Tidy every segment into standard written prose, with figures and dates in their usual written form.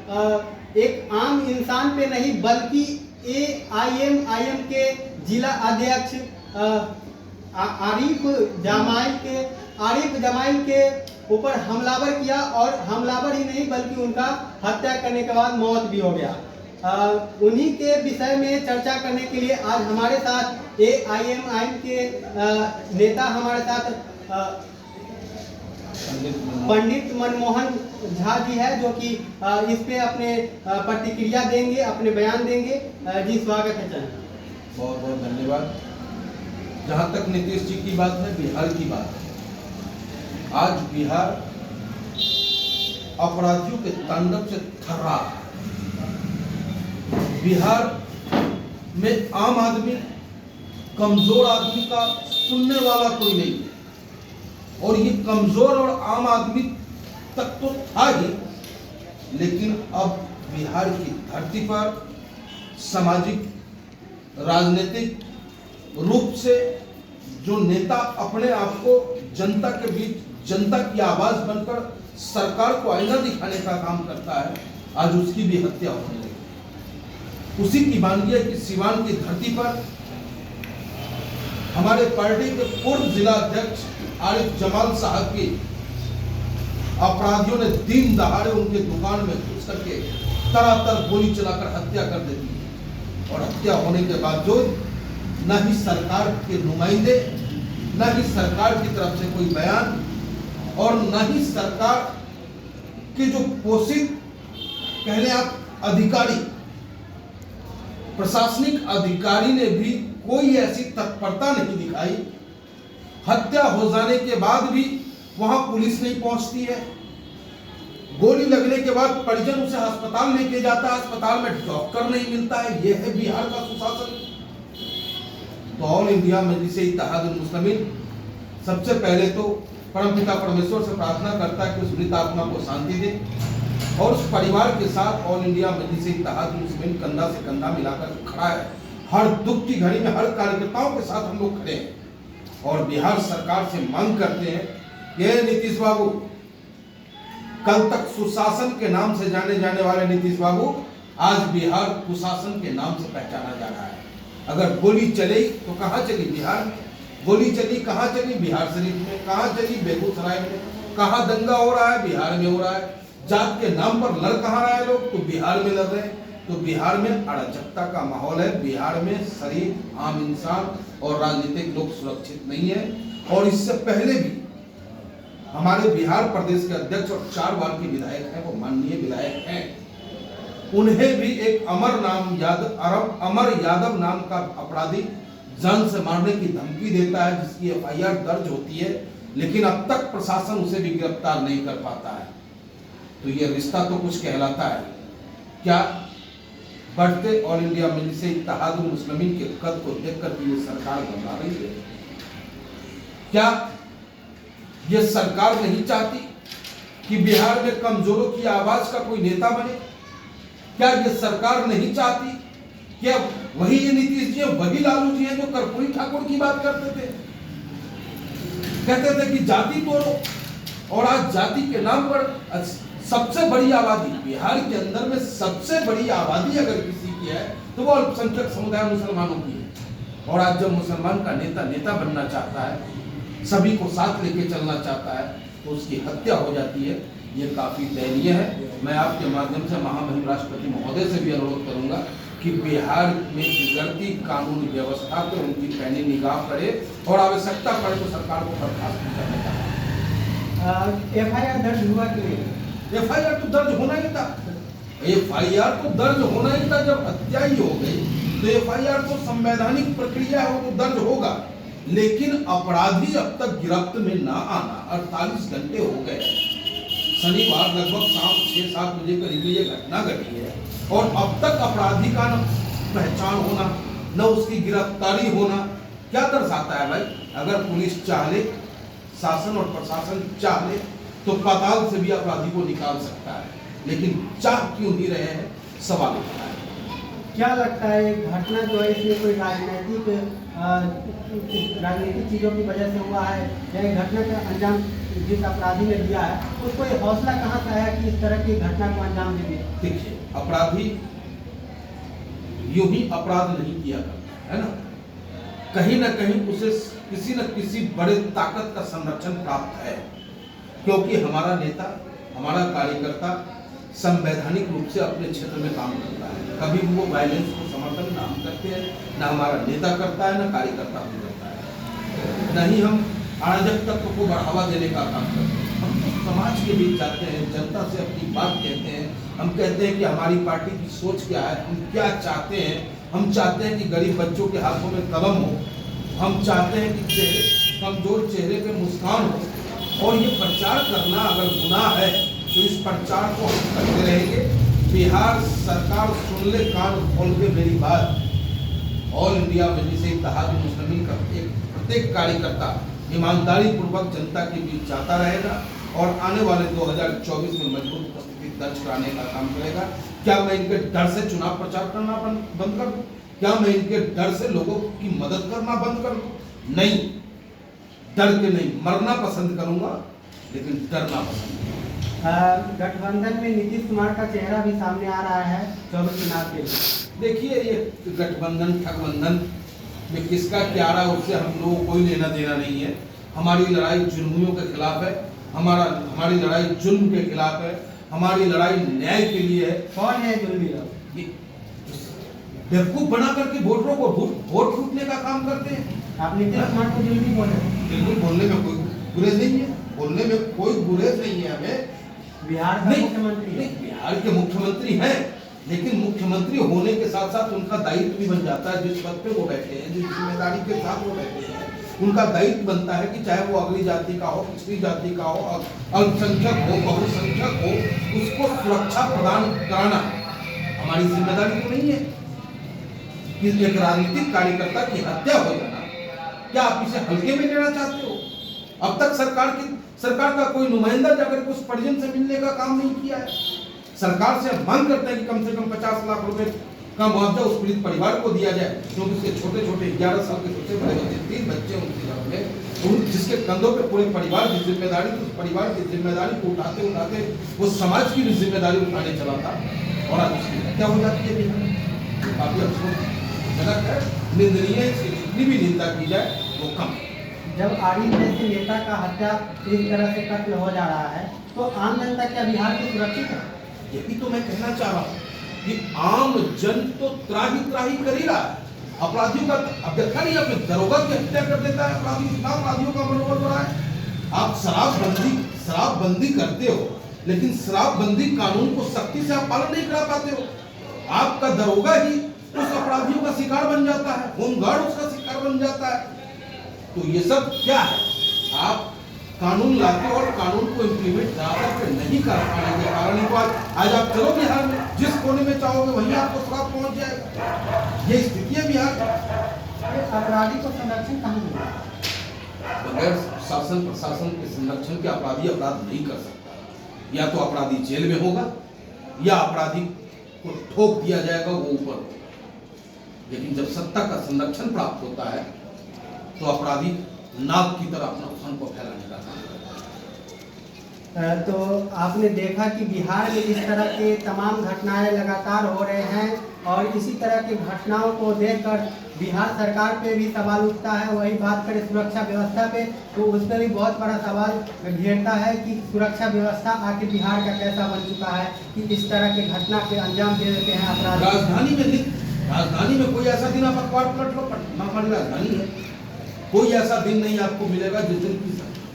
एक आम इंसान पे नहीं बल्कि AIM के जिला अध्यक्ष आरिफ जमाइल के ऊपर हमलावर किया, और हमलावर ही नहीं बल्कि उनका हत्या करने के बाद मौत भी हो गया। उन्हीं के विषय में चर्चा करने के लिए आज हमारे साथ AIM के नेता हमारे साथ पंडित मनमोहन झा जी है, जो कि इस पे अपने प्रतिक्रिया देंगे, अपने बयान देंगे। जी स्वागत है सर। बहुत बहुत धन्यवाद। जहाँ तक नीतीश जी की बात है, बिहार की बात है, आज बिहार अपराधियों के तांडव से थर रहा है। बिहार में आम आदमी, कमजोर आदमी का सुनने वाला कोई नहीं है, और ये कमजोर और आम आदमी तक तो था ही, लेकिन अब बिहार की धरती पर सामाजिक राजनीतिक रूप से जो नेता अपने आप को जनता के बीच जनता की आवाज बनकर सरकार को आईना दिखाने का काम करता है, आज उसकी भी हत्या होने लगी। उसी की मानगी है कि सिवान की धरती पर हमारे पार्टी के पूर्व जिला अध्यक्ष आरिफ जमाल साहब की अपराधियों ने दिन दहाड़े उनके दुकान में घुस करके तरातर गोली चलाकर हत्या कर देती है, और हत्या होने के बावजूद न ही सरकार के नुमाइंदे, न ही सरकार की तरफ से कोई बयान, और न ही सरकार के जो पोषित कह लें आप अधिकारी, प्रशासनिक अधिकारी ने भी कोई ऐसी तत्परता नहीं दिखाई। हत्या हो जाने के बाद भी वहां पुलिस नहीं पहुंचती है। गोली लगने के बाद परिजन उसे अस्पताल लेके जाता है, अस्पताल में डॉक्टर नहीं मिलता है। यह है बिहार का सुशासन। तो ऑल इंडिया मजलिस इत्तेहादुल मुस्लिमीन सबसे पहले तो परमपिता परमेश्वर से प्रार्थना करता है कि उस मृत आत्मा को शांति दे, और उस परिवार के साथ ऑल इंडिया मजलिस इत्तेहादुल मुस्लिमीन कंधा से कंधा मिलाकर खड़ा है। हर दुख की घड़ी में हर कार्यकर्ताओं के साथ हम लोग खड़े हैं, और बिहार सरकार से मांग करते हैं कि नीतीश बाबू, कल तक सुशासन के नाम से जाने जाने वाले नीतीश बाबू आज बिहार कुशासन के नाम से पहचाना जा रहा है। अगर गोली चली तो कहाँ चली? बिहार में। गोली चली कहाँ चली? बिहार शरीफ में। कहाँ चली? बेगूसराय में। कहाँ दंगा हो रहा है? बिहार में हो रहा है। जात के नाम पर लड़ कहाँ रहे हैं लोग? तो बिहार में लड़ रहे हैं। तो बिहार में अराजकता का माहौल है। बिहार में शरीफ आम इंसान और राजनीतिक लोग सुरक्षित नहीं है। और इससे पहले भी हमारे बिहार प्रदेश के अध्यक्ष और 4 बार के विधायक हैं, वो माननीय विधायक हैं, उन्हें भी एक अमर यादव नाम का अपराधी जान से मारने की धमकी देता है, जिसकी FIR दर्ज होती है, लेकिन अब तक प्रशासन उसे भी गिरफ्तार नहीं कर पाता है। तो ये रिश्ता तो कुछ कहलाता है क्या? बढ़ते ऑल इंडिया मजलिस इत्तेहादुल मुस्लिमीन के कद को देखकर ये सरकार घबरा रही है क्या? ये सरकार नहीं चाहती कि बिहार में कमजोरों की आवाज का कोई नेता बने? क्या ये सरकार नहीं चाहती कि अब वही ये नीतीश जी, वही लालू जी हैं जो कर्पूरी ठाकुर की बात करते थे, कहते थे कि जाति तोड़ो, और आज जाति के नाम पर सबसे बड़ी आबादी बिहार के अंदर में सबसे बड़ी आबादी अगर किसी की है तो वो अल्पसंख्यक समुदाय मुसलमानों की है। और आज जब मुसलमान का नेता बनना चाहता है, सभी को साथ लेके चलना चाहता है, तो उसकी हत्या हो जाती है। ये काफी दयनीय है। मैं आपके माध्यम से महामहिम राष्ट्रपति महोदय से भी अनुरोध करूंगा कि बिहार में बिगड़ती कानून व्यवस्था पे उनकी पैनी निगाह करे, और आवश्यकता पड़े तो सरकार को बर्खास्त करने का। FIR दर्ज हुआ कि नहीं? FIR तो दर्ज होना ही था। FIR तो दर्ज होना ही था। जब हत्या ही हो गई तो FIR तो संवैधानिक प्रक्रिया है, वो तो दर्ज होगा। लेकिन अपराधी अब तक गिरफ्त में ना आना 48 घंटे हो गए। शनिवार लगभग शाम 6-7 बजे करीब ये घटना घटी है, और अब तक अपराधी का न पहचान होना, न उसकी गिरफ्तारी होना, क्या दर्शाता है भाई? अगर पुलिस चाहे, शासन और प्रशासन चाहे तो पाताल से भी अपराधी को निकाल सकता है, लेकिन चाह क्यों नहीं रहे हैं, सवाल उठता है। क्या लगता है घटना जो है इसमें कोई राजनीतिक चीज़ों की वजह से हुआ है, या ये घटना का अंजाम जिस अपराधी ने दिया है उसको ये हौसला कहाँ से आया कि इस तरह की घटना को अंजाम दे दिया? देखिए, अपराधी यूं ही अपराध नहीं किया करता है ना, कहीं ना कहीं उसे किसी न किसी बड़े ताकत का संरक्षण प्राप्त है, क्योंकि हमारा नेता, हमारा कार्यकर्ता संवैधानिक रूप से अपने क्षेत्र में काम करता है। कभी भी वो वायलेंस को समर्थन ना हम करते हैं, ना हमारा नेता करता है, ना कार्यकर्ता भी करता है, न ही हम अराजक तत्व को बढ़ावा देने का काम करते हैं। हम तो समाज के बीच जाते हैं, जनता से अपनी बात कहते हैं, हम कहते हैं कि हमारी पार्टी की सोच क्या है, हम क्या चाहते हैं। हम चाहते हैं कि गरीब बच्चों के हाथों में कलम हो, हम चाहते हैं कि कमजोर चेहरे पे मुस्कान हो, और ये प्रचार करना अगर गुनाह है तो इस प्रचार को हम करते रहेंगे। बिहार सरकार सुन ले कान खोल के मेरी बात, ऑल इंडिया मजलिस इत्तेहाद मुस्लिमीन का प्रत्येक कार्यकर्ता ईमानदारी पूर्वक जनता के बीच जाता रहेगा और आने वाले 2024 में मजबूत उपस्थिति दर्ज कराने का काम करेगा। क्या मैं इनके डर से चुनाव प्रचार करना बंद कर दूं? क्या मैं इनके डर से लोगों की मदद करना बंद कर दूं? नहीं, डर के नहीं, मरना पसंद करूंगा लेकिन डरना पसंद नहीं। गठबंधन में नीतीश कुमार का चेहरा भी सामने आ रहा है 24 चुनाव के लिए। देखिए, ये गठबंधन ठगबंधन में किसका क्या रहा उससे हम लोगों को कोई लेना देना नहीं है। हमारी लड़ाई जुर्मियों के खिलाफ है, हमारी लड़ाई जुल्म के खिलाफ है, हमारी लड़ाई न्याय के लिए है। कौन है जुल्मी लोग? बेवकूफ बना करके वोटरों को वोट लूटने का काम करते हैं। आप नीतीश कुमार को जुल्मी बोले? बिल्कुल, बोलने में कोई गुरेज नहीं है, बोलने में कोई गुरेज नहीं है हमें। बिहार का मुख्यमंत्री है। बिहार के मुख्यमंत्री हैं, लेकिन मुख्यमंत्री होने के साथ साथ उनका दायित्व भी बन जाता है। जिस पद पे वो बैठे हैं, जिस जिम्मेदारी के साथ वो बैठे हैं, उनका दायित्व बनता है कि चाहे वो अगली जाति का हो, पिछड़ी जाति का हो, अल्पसंख्यक हो, बहुसंख्यक हो, उसको सुरक्षा प्रदान कराना हमारी जिम्मेदारी तो नहीं है। कि एक राजनीतिक कार्यकर्ता की हत्या हो जाना, क्या आप इसे हल्के में लेना चाहते हो? अब तक सरकार का कोई नुमाइंदा जाकर के उस परिजन से मिलने का काम नहीं किया है। सरकार से मांग करते हैं कि कम से कम 50 लाख रुपए का मुआवजा उस पीड़ित परिवार को दिया जाए, क्योंकि उसके छोटे 11 साल के छोटे बड़े बच्चे, 3 बच्चे उनके घर में, जिसके कंधों पे पूरे परिवार की जिम्मेदारी, उस परिवार की जिम्मेदारी को उठाते वो समाज की भी जिम्मेदारी उठाने चला था, और आज उसकी हत्या हो जाती है। काफी अफसोसजनक है, निंदनीय है। इसकी जितनी भी निंदा की जाए वो कम। जब आरएसएस जैसे नेता का हत्या इस तरह से कत्ल हो जा रहा है, तो आम जनता क्या बिहार की सुरक्षित है? यही तो मैं कहना चाह रहा हूँ कि आम जन तो त्राही कर ही रहा है। अपराधियों का अब देखा नहीं, अपने दरोगा की हत्या कर देता है अपराधियों का मनोबल बढ़ा है। आप शराबबंदी करते हो, लेकिन शराबबंदी कानून को सख्ती से आप पालन नहीं करा पाते हो। आपका दरोगा ही उस अपराधियों का शिकार बन जाता है, होमगार्ड उसका शिकार बन जाता है। तो ये सब क्या है? आप कानून लाते और कानून को इम्प्लीमेंट ज्यादातर नहीं कर पाने के कारण ही आज आप चलो बिहार में, जिस कोने में चाहोगे वहीं आपको शराब पहुंच जाएगा। ये स्थिति है बिहार की। अपराधी को संरक्षण कहाँ मिलेगा? बगैर शासन प्रशासन के संरक्षण के अपराधी अपराध नहीं कर सकता। या तो अपराधी जेल में होगा, या अपराधी को ठोक दिया जाएगा, वो ऊपर। लेकिन जब सत्ता का संरक्षण प्राप्त होता है तो अपराधी नाग की तरह अपना फन को फैलाने का काम करता है। तो आपने देखा कि बिहार में इस तरह के तमाम घटनाएं लगातार हो रहे हैं, और इसी तरह की घटनाओं को देखकर बिहार सरकार पे भी सवाल उठता है। वही बात करें सुरक्षा व्यवस्था पे, तो उस पर भी बहुत बड़ा सवाल घेरता है कि सुरक्षा व्यवस्था आखिर बिहार का कैसा बन चुका है कि इस तरह के घटना के अंजाम दे देते हैं अपराध। राजधानी में कोई ऐसा दिन आप अखबार पलट लो, पटना हमारी राजधानी है, कोई ऐसा दिन नहीं आपको मिलेगा जिस दिन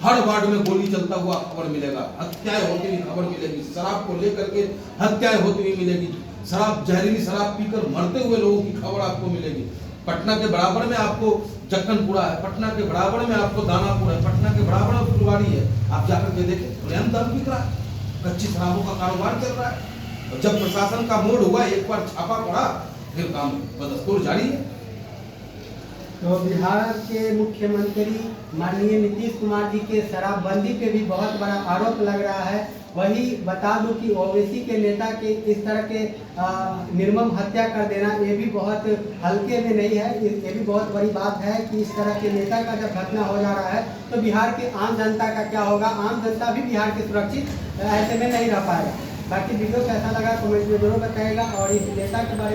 हर वार्ड में गोली चलता हुआ खबर मिलेगा, हत्याएं होती हुई खबर मिलेगी, शराब को लेकर के हत्याएं होती हुई मिलेगी, जहरीली शराब पीकर मरते हुए लोगों की खबर आपको मिलेगी। पटना के बराबर में आपको जक्कनपुरा है, पटना के बराबर में आपको दानापुर है, पटना के बराबर में फुलवाड़ी है। आप जाकर के देखें, खुलेआम दारू बिक रहा है, कच्ची शराबों का कारोबार चल रहा है। और जब प्रशासन का मोड़ हुआ, एक बार छापा पड़ा, फिर काम बदस्तूर जारी है। तो बिहार के मुख्यमंत्री माननीय नीतीश कुमार जी के शराबबंदी पे भी बहुत बड़ा आरोप लग रहा है। वही बता दूं कि ओवैसी के नेता के इस तरह के निर्मम हत्या कर देना ये भी बहुत हल्के में नहीं है। ये भी बहुत बड़ी बात है कि इस तरह के नेता का जब घटना हो जा रहा है तो बिहार के आम जनता का क्या होगा। आम जनता भी बिहार के सुरक्षित ऐसे में नहीं रह पाएगा। बाकी वीडियो कैसा लगा कमेंट में जरूर बताइएगा और इस नेता के बारे में